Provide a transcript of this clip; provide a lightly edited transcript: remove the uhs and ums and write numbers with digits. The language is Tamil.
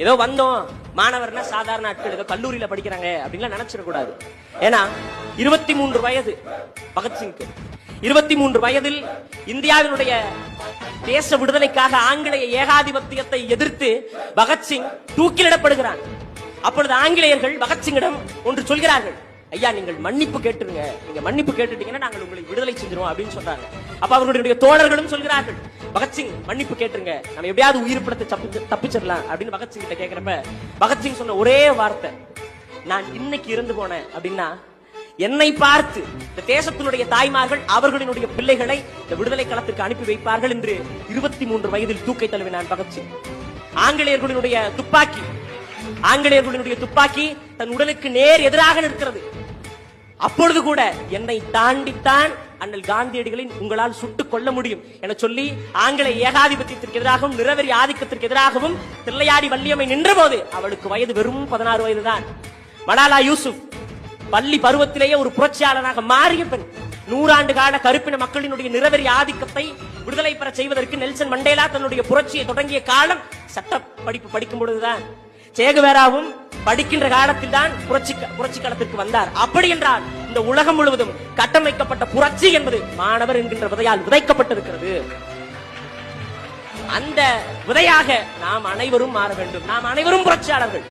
ஏதோ வந்தோம் மாணவர்னா சாதாரண ஆட்கள் ஏதோ கல்லூரியில படிக்கிறாங்க அப்படின்லாம் நினைச்சிடக்கூடாது. ஏன்னா 23 வயது பகத்சிங்க்கு. 23 வயதில் இந்தியாவினுடைய தேச விடுதலைக்காக ஆங்கிலேய ஏகாதிபத்தியத்தை எதிர்த்து பகத்சிங் தூக்கிலிடப்படுகிறான். அப்பொழுது ஆங்கிலேயர்கள் பகத்சிங்கிடம் ஒன்று சொல்கிறார்கள், ஐயா நீங்கள் மன்னிப்பு கேட்டுருங்க, நீங்க மன்னிப்பு கேட்டுட்டீங்கன்னா நாங்கள் உங்களை விடுதலை செஞ்சிருவோம் அப்படின்னு சொல்றாங்க. அப்ப அவர்களுடைய தோழர்களும் சொல்கிறார்கள், பகத்சிங் மன்னிப்பு கேட்டுருங்க, நம்ம எப்படியாவது உயிர் படத்தை தப்பிச்சிடலாம் அப்படின்னு பகத்சிங் கிட்ட கேட்கிறப்ப பகத்சிங் சொன்ன ஒரே வார்த்தை, நான் இன்னைக்கு இறந்து போனேன் அப்படின்னா என்னை பார்த்து இந்த தேசத்தினுடைய தாய்மார்கள் அவர்களுடைய பிள்ளைகளை இந்த விடுதலை களத்துக்கு அனுப்பி வைப்பார்கள் என்று 23 வயதில் தூக்கை தழுவினான் பகத்சிங். ஆங்கிலேயர்களுடைய துப்பாக்கி தன் உடலுக்கு நேர் எதிராக நிற்கிறது. அப்பொழுது கூட என்னை தாண்டித்தான் அண்ணல் காந்தியடிகளின் உங்களால் சுட்டுக் கொள்ள முடியும் என சொல்லி ஆங்கிலேய ஏகாதிபத்தியத்திற்கு எதிராகவும் நிறவெறி ஆதிக்கத்திற்கு எதிராகவும் தில்லையாடி வள்ளியம்மை நின்ற போது அவளுக்கு வயது வெறும் 16 வயதுதான். மலாலா யூசுப் பள்ளி பருவத்திலேயே ஒரு புரட்சியாளனாக மாறிய பெண். 100 ஆண்டு கால கருப்பின மக்களினுடைய நிறவெறி ஆதிக்கத்தை விடுதலை பெற செய்வதற்கு நெல்சன் மண்டேலா தன்னுடைய புரட்சியை தொடங்கிய காலம் சட்ட படிப்பு படிக்கும் பொழுதுதான். சேகுவேராவும் படிக்கின்ற காலத்தில் தான் புரட்சி களத்திற்கு வந்தார். அப்படி என்றால் இந்த உலகம் முழுவதும் கட்டமைக்கப்பட்ட புரட்சி என்பது மாணவர் என்கின்ற விதையால் விதைக்கப்பட்டிருக்கிறது. அந்த விதையாக நாம் அனைவரும் மாற வேண்டும். நாம் அனைவரும் புரட்சியாளர்கள்.